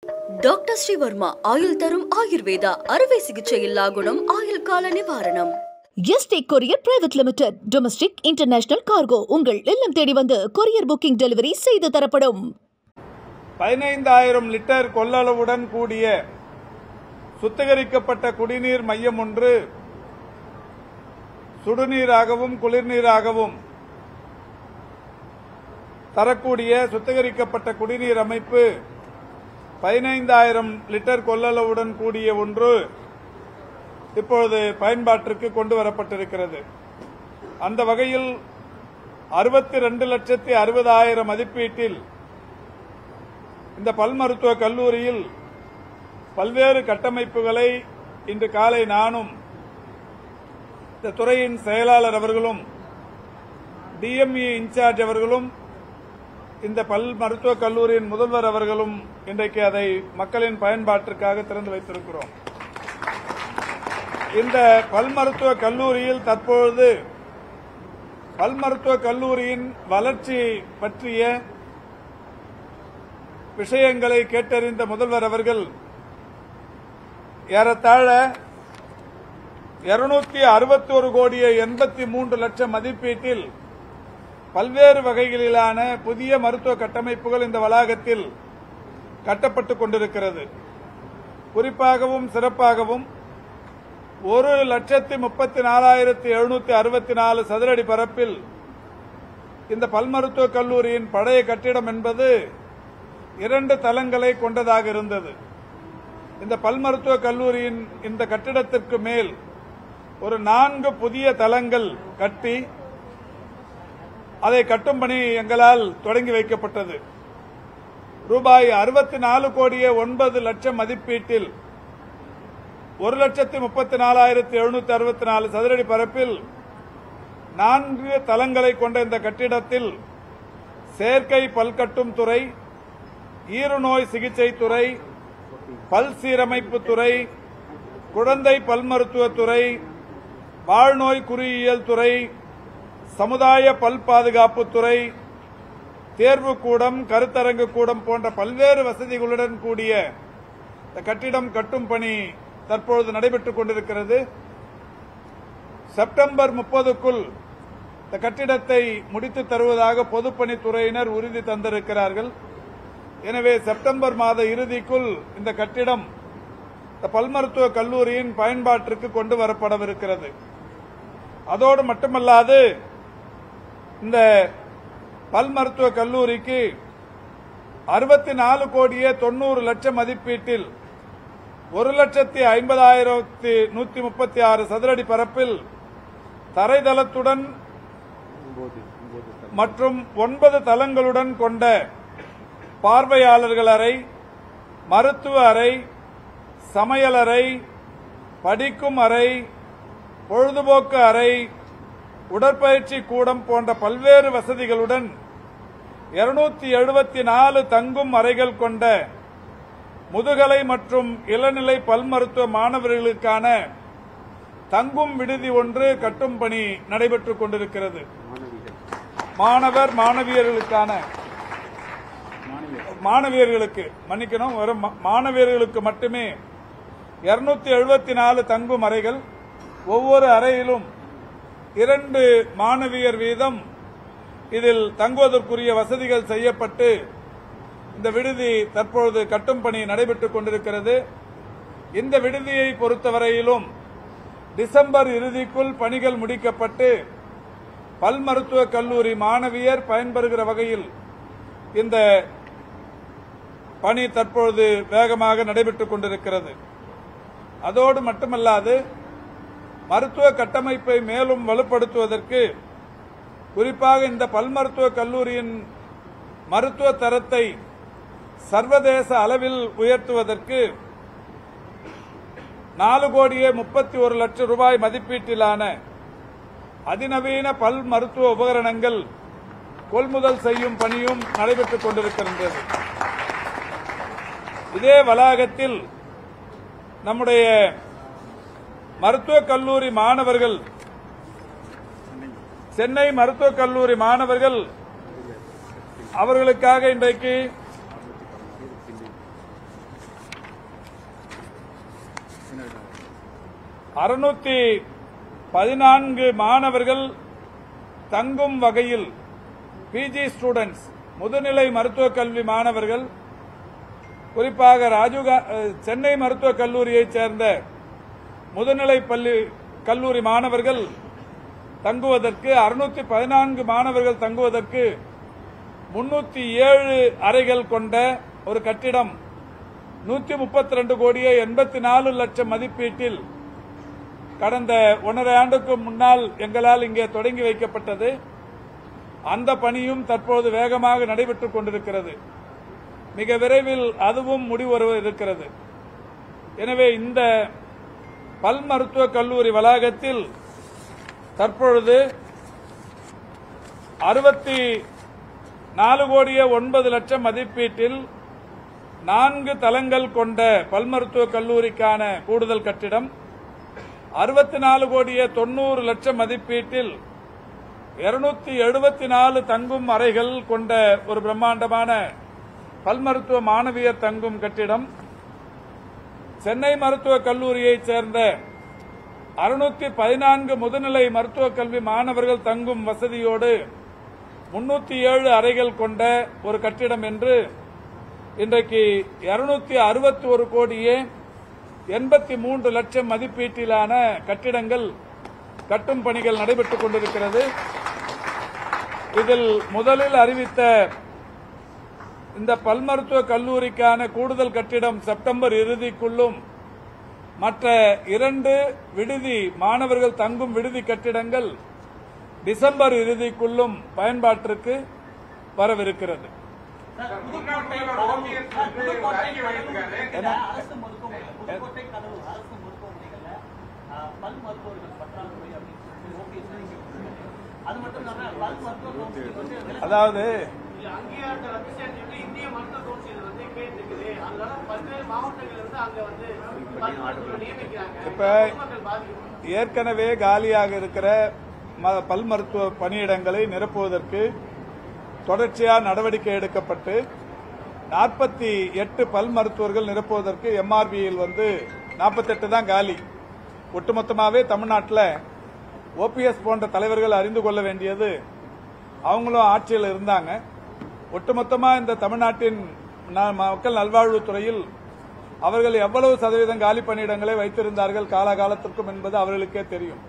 Doctor Sreevarma ஆயுள் தரும் ஆயுர்வேதா அறுவை சிகிச்சை இல்லா குணம் ஆயுள் கால நிவாரணம். Yesterday courier private limited domestic international cargo உங்கள் இல்லம் தேடி வந்து கொரியர் புக்கிங் டெலிவரி செய்து தரப்படும். 15,000 லிட்டர் கொள்ளளவுடன் கூடிய சுத்திகரிக்கப்பட்ட குடிநீர் மையம் ஒன்று சுடுநீராகவும் குளிர்நீராகவும் தரக்கூடிய சுத்திகரிக்கப்பட்ட குடிநீர் அமைப்பு 15,000 லிட்டர் கொள்ளளவுடன் கூடிய ஒன்று இப்பொழுது பயன்பாட்டிற்கு கொண்டு வரப்பட்டிருக்கிறது. அந்த வகையில் 62,60,60,000 மதிப்பீட்டில் இந்த பல் மருத்துவ கல்லூரியில் பல்வேறு கட்டமைப்புகளை இன்று காலை நானும் இந்த துறையின் செயலாளர் அவர்களும் டிஎம்இ இன்சார்ஜ் அவர்களும் இந்த பல் மருத்துவ கல்லூரியின் முதல்வர் அவர்களும் இன்றைக்கு அதை மக்களின் பயன்பாட்டிற்காக திறந்து வைத்திருக்கிறோம். இந்த பல் மருத்துவ கல்லூரியில் தற்பொழுது பல் மருத்துவ கல்லூரியின் வளர்ச்சி பற்றிய விஷயங்களை கேட்டறிந்த முதல்வர் அவர்கள் ஏறத்தாழ 261,83,00,000 மதிப்பீட்டில் பல்வேறு வகைகளிலான புதிய மருத்துவ கட்டமைப்புகள் இந்த வளாகத்தில் கட்டப்பட்டுக் கொண்டிருக்கிறது. குறிப்பாகவும் சிறப்பாகவும் 1,34,764 சதுரடி பரப்பில் இந்த பல் மருத்துவக் கல்லூரியின் பழைய கட்டிடம் என்பது 2 தளங்களை கொண்டதாக இருந்தது. இந்த பல் மருத்துவக் கல்லூரியின் இந்த கட்டிடத்திற்கு மேல் ஒரு 4 புதிய தளங்கள் கட்டி அதை கட்டும் பணி எங்களால் தொடங்கி வைக்கப்பட்டது. ரூபாய் 64,09,00,000 மதிப்பீட்டில் 1,34,764 சதுரடி பரப்பில் 4 தளங்களை கொண்ட இந்த கட்டிடத்தில் செயற்கை பல்கட்டும் துறை, ஈறுநோய் சிகிச்சை துறை, பல் சீரமைப்பு துறை, குழந்தை பல் மருத்துவத்துறை, வாழ்நோய் குறியியல் துறை, சமுதாய பல் பாதுகாப்பு துறை, தேர்வு கூடம், கருத்தரங்கு கூடம் போன்ற பல்வேறு வசதிகளுடன் கூடிய இந்த கட்டிடம் கட்டும் பணி தற்பொழுது நடைபெற்றுக் கொண்டிருக்கிறது. செப்டம்பர் 30க்குள் இந்த கட்டிடத்தை முடித்து தருவதாக பொதுப்பணித்துறையினர் உறுதி தந்திருக்கிறார்கள். எனவே செப்டம்பர் மாத இறுதிக்குள் இந்த கட்டிடம் இந்த பல் மருத்துவ கல்லூரியின் பயன்பாட்டிற்கு கொண்டு வரப்படவிருக்கிறது. அதோடு மட்டுமல்லாது இந்த பல் மருத்துவ கல்லூரிக்கு 64,90,00,000 மதிப்பீட்டில் 1,50,136 சதுரடி பரப்பில் தரைதளத்துடன் மற்றும் 9 தளங்களுடன் கொண்ட பார்வையாளர்கள் அறை, மருத்துவ அறை, சமையலறை, படிக்கும் அறை, பொழுதுபோக்கு அறை, உடற்பயிற்சி கூடம் போன்ற பல்வேறு வசதிகளுடன் 274 தங்கும் அறைகள் கொண்ட முதுகலை மற்றும் இளநிலை பல் மருத்துவ மாணவர்களுக்கான தங்கும் விடுதி ஒன்று கட்டும் பணி நடைபெற்றுக் கொண்டிருக்கிறது. மாணவியர்களுக்கு மட்டுமே 274 தங்கும் அறைகள், ஒவ்வொரு அறையிலும் 2 மாணவியர் வீதம் இதில் தங்குவதற்குரிய வசதிகள் செய்யப்பட்டு இந்த விடுதி தற்பொழுது கட்டும் பணி நடைபெற்றுக் கொண்டிருக்கிறது. இந்த விடுதியை பொறுத்தவரையிலும் டிசம்பர் இறுதிக்குள் பணிகள் முடிக்கப்பட்டு பல் மருத்துவக் கல்லூரி மாணவியர் பயன்பெறுகிற வகையில் இந்த பணி தற்பொழுது வேகமாக நடைபெற்றுக் கொண்டிருக்கிறது. அதோடு மட்டுமல்லாது மருத்துவ கட்டமைப்பை மேலும் வலுப்படுத்துவதற்கு, குறிப்பாக இந்த பல் மருத்துவக் கல்லூரியின் மருத்துவ தரத்தை சர்வதேச அளவில் உயர்த்துவதற்கு 4,31,00,000 ரூபாய் மதிப்பீட்டிலான அதிநவீன பல் மருத்துவ உபகரணங்கள் கொள்முதல் செய்யும் பணியும் நடைபெற்றுக் கொண்டிருக்கின்றது. இதே வளாகத்தில் நம்முடைய மருத்துவக் கல்லூரி மாணவர்கள், சென்னை மருத்துவக் கல்லூரி மாணவர்கள் அவர்களுக்காக இன்றைக்கு 614 மாணவர்கள் தங்கும் வகையில் பிஜி ஸ்டூடெண்ட்ஸ் முதுநிலை மருத்துவக் கல்வி மாணவர்கள் குறிப்பாக சென்னை மருத்துவக் கல்லூரியைச் சேர்ந்த முதுநிலை கல்லூரி மாணவர்கள் தங்குவதற்கு 614 மாணவர்கள் தங்குவதற்கு 307 அறைகள் கொண்ட ஒரு கட்டிடம் 132 கோடியே 84 லட்சம் மதிப்பீட்டில் கடந்த 1.5 ஆண்டுக்கு முன்னால் எங்களால் இங்கே தொடங்கி வைக்கப்பட்டது. அந்த பணியும் தற்போது வேகமாக நடைபெற்றுக் கொண்டிருக்கிறது. மிக விரைவில் அதுவும் முடிவர இருக்கிறது. எனவே இந்த பல் மருத்துவக் கல்லூரி வளாகத்தில் தற்பொழுது 64 கோடியே 9 லட்சம் மதிப்பீட்டில் 4 தளங்கள் கொண்ட பல் மருத்துவக் கல்லூரிக்கான கூடுதல் கட்டிடம், 64 கோடியே 90 லட்சம் மதிப்பீட்டில் 274 தங்கும் அறைகள் கொண்ட ஒரு பிரம்மாண்டமான பல் மருத்துவ மாணவியர் தங்கும் கட்டிடம், சென்னை மருத்துவக் கல்லூரியைச் சேர்ந்த 614 முதுநிலை மருத்துவக் கல்வி மாணவர்கள் தங்கும் வசதியோடு 307 அறைகள் கொண்ட ஒரு கட்டிடம் என்று இன்றைக்கு 261 கோடியே 83 லட்சம் மதிப்பீட்டிலான கட்டிடங்கள் கட்டும் பணிகள் நடைபெற்றுக் கொண்டிருக்கிறது. இதில் முதலில் அறிவித்த இந்த பல் மருத்துவக் கல்லூரிக்கான கூடுதல் கட்டிடம் செப்டம்பர் இறுதிக்குள்ளும், மற்ற 2 விடுதி மாணவர்கள் தங்கும் விடுதி கட்டிடங்கள் டிசம்பர் இறுதிக்குள்ளும் பயன்பாட்டிற்கு வரவிருக்கிறது. அதாவது இப்ப ஏற்கனவே காலியாக இருக்கிற பல் மருத்துவ பணியிடங்களை நிரப்புவதற்கு தொடர்ச்சியாக நடவடிக்கை எடுக்கப்பட்டு 48 பல் மருத்துவர்கள் நிரப்புவதற்கு எம்ஆர்பியில் 48 தான் காலி. ஒட்டுமொத்தமாகவே தமிழ்நாட்டில் ஓபிஎஸ் போன்ற தலைவர்கள் அறிந்து கொள்ள வேண்டியது, அவங்களும் ஆட்சியில் இருந்தாங்க. ஒட்டுமொத்தமாக இந்த தமிழ்நாட்டின் மக்கள் நல்வாழ்வுத்துறையில் அவர்கள் எவ்வளவு சதவீதம் காலி பணியிடங்களை வைத்திருந்தார்கள் காலகாலத்திற்கும் என்பது அவர்களுக்கே தெரியும்.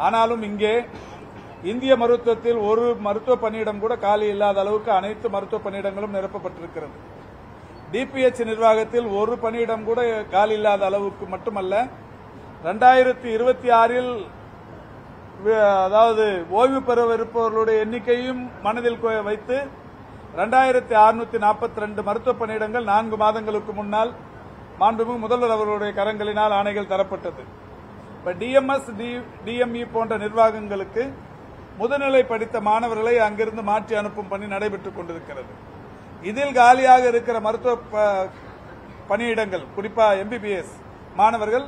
ஆனாலும் இங்கே இந்திய மருத்துவத்தில் ஒரு மருத்துவ பணியிடம் கூட காலி இல்லாத அளவுக்கு அனைத்து மருத்துவ பணியிடங்களும் நிரப்பப்பட்டிருக்கிறது. டிபிஎச் நிர்வாகத்தில் ஒரு பணியிடம் கூட காலி இல்லாத அளவுக்கு மட்டுமல்ல, 2026 அதாவது ஓய்வு பெறவிருப்பவர்களுடைய எண்ணிக்கையும் மனதில் வைத்து 2642 மருத்துவ பணியிடங்கள் 4 மாதங்களுக்கு முன்னால் மாண்புமிகு முதல்வர் அவர்களுடைய கரங்களினால் ஆணைகள் தரப்பட்டது. இப்ப டிஎம்எஸ், டிஎம்இ போன்ற நிர்வாகங்களுக்கு முதுநிலை படித்த மாணவர்களை அங்கிருந்து மாற்றி அனுப்பும் பணி நடைபெற்றுக் கொண்டிருக்கிறது. இதில் காலியாக இருக்கிற மருத்துவ பணியிடங்கள், குறிப்பா எம்பிபிஎஸ் மாணவர்கள்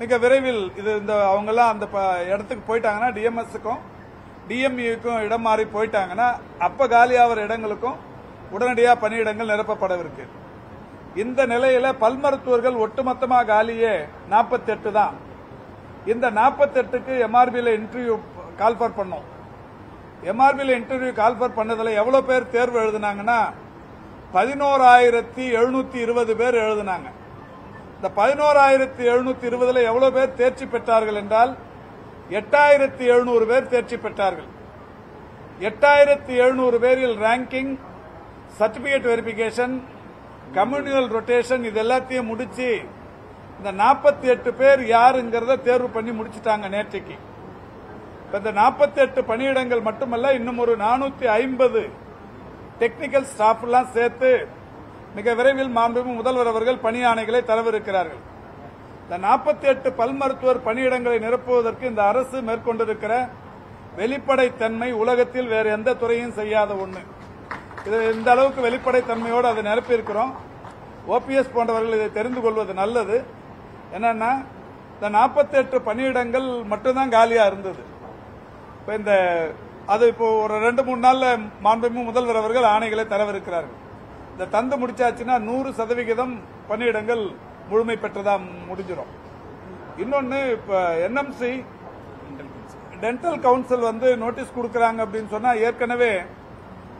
மிக விரைவில் அவங்கெல்லாம் அந்த இடத்துக்கு போயிட்டாங்கன்னா, டிஎம்எஸ்க்கும் டிஎம்இக்கும் இடம் மாறி போயிட்டாங்கன்னா, அப்ப காலியாகிற இடங்களுக்கும் உடனடியாக பணியிடங்கள் நிரப்பப்படவிருக்கு. இந்த நிலையில பல் மருத்துவர்கள் ஒட்டுமொத்தமாக காலியே 48 தான். இந்த 48க்கு எம்ஆர்பியில் இன்டர்வியூ கால்ஃபர் பண்ணோம். எம்ஆர்பியில் இன்டர்வியூ கால்ஃபர் பண்ணதுல எவ்வளவு பேர் தேர்வு எழுதினாங்கன்னா 11,720 பேர் எழுதினாங்க. இந்த 11,720 எவ்வளவு பேர் தேர்ச்சி பெற்றார்கள் என்றால் 8,700 பேர் தேர்ச்சி பெற்றார்கள். 8,700 பேரில் ranking, certificate verification, communal rotation இது எல்லாத்தையும் முடிச்சு இந்த 48 பேர் யாருங்கிறத தேர்வு பண்ணி முடிச்சிட்டாங்க நேற்றைக்கு. இந்த 48 பணியிடங்கள் மட்டுமல்ல, இன்னும் ஒரு 450 டெக்னிக்கல் ஸ்டாஃப் எல்லாம் சேர்த்து மிக விரைவில் மாண்புமிகு முதல்வர் அவர்கள் பணி ஆணைகளை தரவிருக்கிறார்கள். இந்த 48 பல் மருத்துவர் பணியிடங்களை நிரப்புவதற்கு இந்த அரசு மேற்கொண்டிருக்கிற வெளிப்படைத்தன்மை உலகத்தில் வேறு எந்த துறையும் செய்யாத ஒன்று. இது இந்த அளவுக்கு வெளிப்படைத்தன்மையோடு அதை நிரப்பியிருக்கிறோம். ஓபிஎஸ் போன்றவர்கள் இதை தெரிந்து கொள்வது நல்லது. என்னன்னா, இந்த 48 பணியிடங்கள் மட்டும்தான் காலியா இருந்தது. இப்போ ஒரு 2-3 நாள்ல மாண்புமிகு முதல்வர் அவர்கள் ஆணைகளை தரவிருக்கிறார்கள். இந்த தந்து முடிச்சாச்சுன்னா 100% பணியிடங்கள் முழுமை பெற்றதா முடிஞ்சிடும். இன்னொன்னு இப்ப என்எம்சி டென்டல் கவுன்சில் வந்து நோட்டீஸ் கொடுக்கறாங்க அப்படின்னு சொன்னா ஏற்கனவே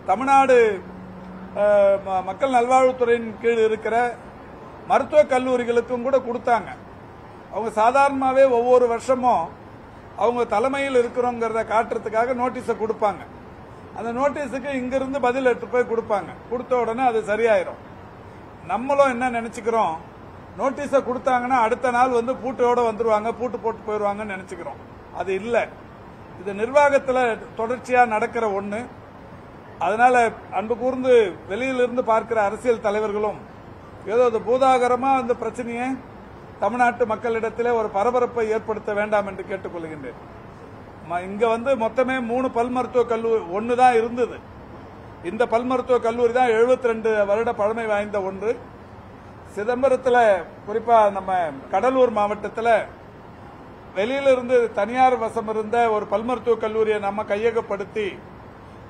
தமிழ்நாடு மக்கள் நல்வாழ்வுத்துறையின் கீழ் இருக்கிற மருத்துவக் கல்லூரிகளுக்கும் கூட கொடுத்தாங்க. அவங்க சாதாரணமாகவே ஒவ்வொரு வருஷமும் அவங்க தலைமையில் இருக்கிறோங்கிறத காட்டுறதுக்காக நோட்டீஸை கொடுப்பாங்க. அந்த நோட்டீஸுக்கு இங்கிருந்து பதில் எடுத்து போய் கொடுப்பாங்க. கொடுத்த உடனே அது சரியாயிரும். நம்மளும் என்ன நினைச்சுக்கிறோம், நோட்டீஸை கொடுத்தாங்கன்னா அடுத்த நாள் வந்து பூட்டோட வந்துருவாங்க, பூட்டு போட்டு போயிடுவாங்கன்னு நினைச்சுக்கிறோம். அது இல்லை. இது நிர்வாகத்தில் தொடர்ச்சியா நடக்கிற ஒண்ணு. அதனால அன்பு கூர்ந்து வெளியிலிருந்து பார்க்கிற அரசியல் தலைவர்களும் ஏதோ பூதாகரமா அந்த பிரச்சனையை தமிழ்நாட்டு மக்களிடத்திலே ஒரு பரபரப்பை ஏற்படுத்த வேண்டாம் என்று கேட்டுக்கொள்கின்றேன். இங்க வந்து மொத்தமே 3 பல் மருத்துவக் கல்லூரி ஒண்ணுதான் இருந்தது. இந்த பல் மருத்துவக் கல்லூரி தான் 72 வருட பழமை வாய்ந்த ஒன்று. சிதம்பரத்தில் குறிப்பா நம்ம கடலூர் மாவட்டத்தில் வெளியிலிருந்து தனியார் வசம் இருந்த ஒரு பல் மருத்துவக் கல்லூரியை நம்ம கையகப்படுத்தி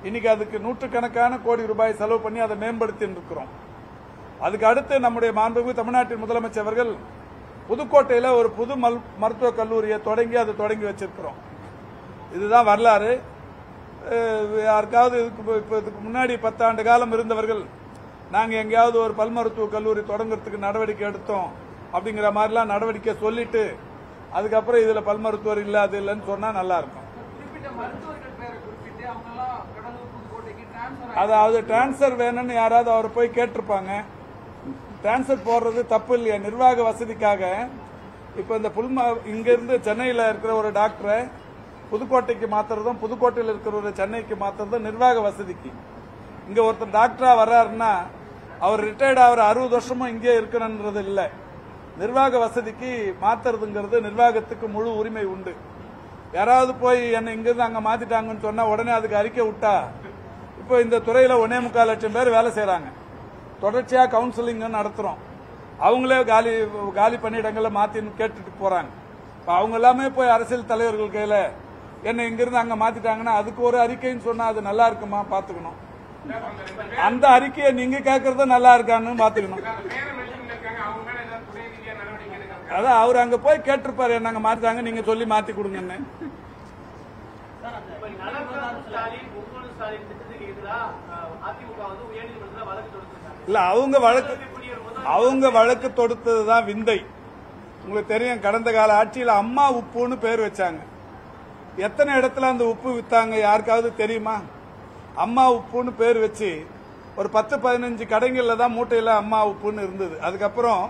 இன்னைக்கு அதுக்கு நூற்றுக்கணக்கான கோடி ரூபாய் செலவு பண்ணி அதை மேம்படுத்தி இருக்கிறோம். அதுக்கு அடுத்து நம்முடைய மாண்புமிகு தமிழ்நாட்டின் முதலமைச்சர் அவர்கள் புதுக்கோட்டையில் ஒரு புது மருத்துவக் கல்லூரியை தொடங்கி வச்சிருக்கிறோம். இதுதான் வரலாறு. யாருக்காவது இதுக்கு முன்னாடி 10 ஆண்டு காலம் இருந்தவர்கள் நாங்க எங்கேயாவது ஒரு பல் மருத்துவக் கல்லூரி தொடங்குறதுக்கு நடவடிக்கை எடுத்தோம் அப்படிங்கிற மாதிரிலாம் நடவடிக்கை சொல்லிட்டு அதுக்கப்புறம் இதுல பல் மருத்துவர் இல்ல அது இல்லைன்னு சொன்னா நல்லா இருக்கும். அதாவது டிரான்ஸ்பர் வேணும்னு யாராவது அவர் போய் கேட்டிருப்பாங்க. டிரான்ஸ்பர் போடுறது தப்பு இல்லையா? நிர்வாக வசதிக்காக இப்ப இந்த இங்க இருந்து சென்னையில இருக்கிற ஒரு டாக்டரை புதுக்கோட்டைக்கு மாத்துறதும் புதுக்கோட்டையில் இருக்கிற ஒரு சென்னைக்கு மாத்துறதும் நிர்வாக வசதிக்கு. இங்க ஒருத்தர் டாக்டரா வர்றாருன்னா அவர் ரிட்டையர்ட் ஆகிற 60 வருஷமும் இங்கே இருக்கணும்ன்றது இல்லை. நிர்வாக வசதிக்கு மாத்துறதுங்கிறது நிர்வாகத்துக்கு முழு உரிமை உண்டு. யாராவது போய் என்ன இங்கிருந்து அங்க மாத்திட்டாங்கன்னு சொன்னா உடனே அதுக்கு அறிக்கை விட்டா இப்போ இந்த துறையில 1.25 லட்சம் பேர் வேலை செய்யறாங்க. தொடர்ச்சியா கவுன்சிலிங் நடத்துறோம். அவங்களே காலி பணியிடங்களை மாத்தின்னு கேட்டுட்டு போறாங்க. அவங்க எல்லாமே போய் அரசியல் தலைவர்கள் கையில என்ன இங்கிருந்து அங்க மாத்திட்டாங்கன்னா அதுக்கு ஒரு அறிக்கைன்னு சொன்னா அது நல்லா இருக்குமா பாத்துக்கணும். அந்த அறிக்கையை நீங்க கேட்கறது நல்லா இருக்கான்னு பாத்துக்கணும். அதான் அவர் அங்க போய் கேட்டிருப்பாரு என்னங்க மாத்திட்டாங்க நீங்க சொல்லி மாத்தி கொடுங்கன்னு. இல்ல அவங்க வழக்கு தொடுத்ததுதான் விந்தை. உங்களுக்கு தெரியும், கடந்த கால ஆட்சியில் அம்மா உப்புன்னு பேர் வச்சாங்க. எத்தனை இடத்துல அந்த உப்பு வித்தாங்க யாருக்காவது தெரியுமா? அம்மா உப்புன்னு பேர் வச்சு ஒரு 10-15 கடைகள்ல தான் மூட்டையில அம்மா உப்புன்னு இருந்தது. அதுக்கப்புறம்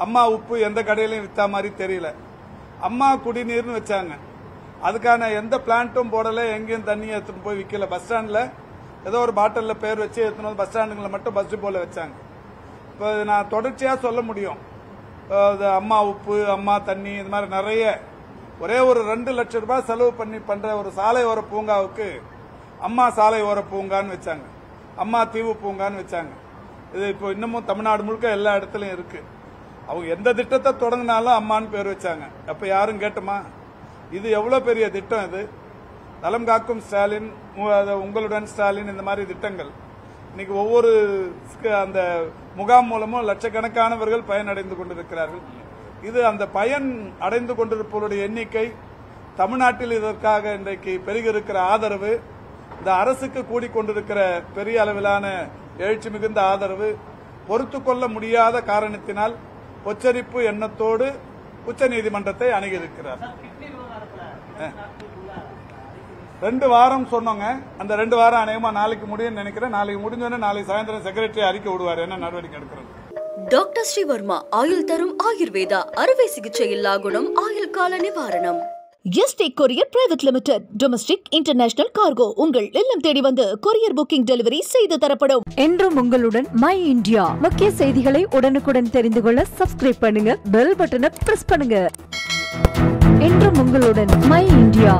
அம்மா உப்பு எந்த கடையிலையும் வித்தா மாதிரி தெரியல. அம்மா குடிநீர்னு வச்சாங்க. அதுக்கான எந்த பிளான்ட்டும் போடல, எங்கேயும் தண்ணியை எடுத்துட்டு போய் விற்கல. பஸ் ஸ்டாண்ட்ல ஏதோ ஒரு பாட்டில்ல பேர் வச்சு எடுத்துன்னு பஸ் ஸ்டாண்டுங்களை மட்டும் பஸ் டிப்போல வச்சாங்க. இப்போ நான் தொடர்ச்சியா சொல்ல முடியும். அம்மா உப்பு, அம்மா தண்ணி, இது மாதிரி நிறைய ஒரே ஒரு 2 லட்சம் ரூபாய் செலவு பண்ணி பண்ற ஒரு சாலை ஓர பூங்காவுக்கு அம்மா சாலை ஓர பூங்கான்னு வச்சாங்க, அம்மா தீவு பூங்கான்னு வச்சாங்க. இது இப்போ இன்னமும் தமிழ்நாடு முழுக்க எல்லா இடத்துலயும் இருக்கு. அவங்க எந்த திட்டத்தை தொடங்கினாலும் அம்மான்னு பேர் வச்சாங்க. அப்ப யாரும் கேட்டோமா? இது எவ்வளவு பெரிய திட்டம். இது நலம் காக்கும் ஸ்டாலின், உங்களுடன் ஸ்டாலின், இந்த மாதிரி திட்டங்கள் இன்னைக்கு ஒவ்வொரு அந்த முகாம் மூலமும் லட்சக்கணக்கானவர்கள் பயனடைந்து கொண்டிருக்கிறார்கள். இது அந்த பயன் அடைந்து கொண்டிருப்பவருடைய எண்ணிக்கை, தமிழ்நாட்டில் இதற்காக இன்றைக்கு பெருகிருக்கிற ஆதரவு, இந்த அரசுக்கு கூடிக்கொண்டிருக்கிற பெரிய அளவிலான எழுச்சி மிகுந்த ஆதரவு பொறுத்துக்கொள்ள முடியாத காரணத்தினால் உச்சரிப்பு எண்ணத்தோடு உச்சநீதிமன்றத்தை அணுகியிருக்கிறார். 2 வாரம் சொன்னோங்க. அந்த 2 வாரம் அநேகமா நாளைக்கு முடியும் நினைக்கிறேன். நாளைக்கு முடிஞ்சோடனே நாளைக்கு சாயந்தரம் செக்ரட்டரி அறிக்கை விடுவார் என்ன நடவடிக்கை எடுக்கிறது. டாக்டர் ஸ்ரீவர்மா ஆயுள் தரும் ஆயுர்வேதா அறுவை சிகிச்சை இல்லா குணம் ஆயுள் கால நிவாரணம். Yesterday courier private limited domestic international cargo உங்கள் இல்லம் தேடி வந்து கொரியர் புக்கிங் டெலிவரி செய்து தரப்படும். என்றும் உங்களுடன் மை இந்தியா. முக்கிய செய்திகளை உடனுக்குடன் தெரிந்து கொள்ள சப்ஸ்கிரைப் பண்ணுங்க, பெல் பட்டனை பிரஸ் பண்ணுங்க. என்றும் உங்களுடன் மை இந்தியா.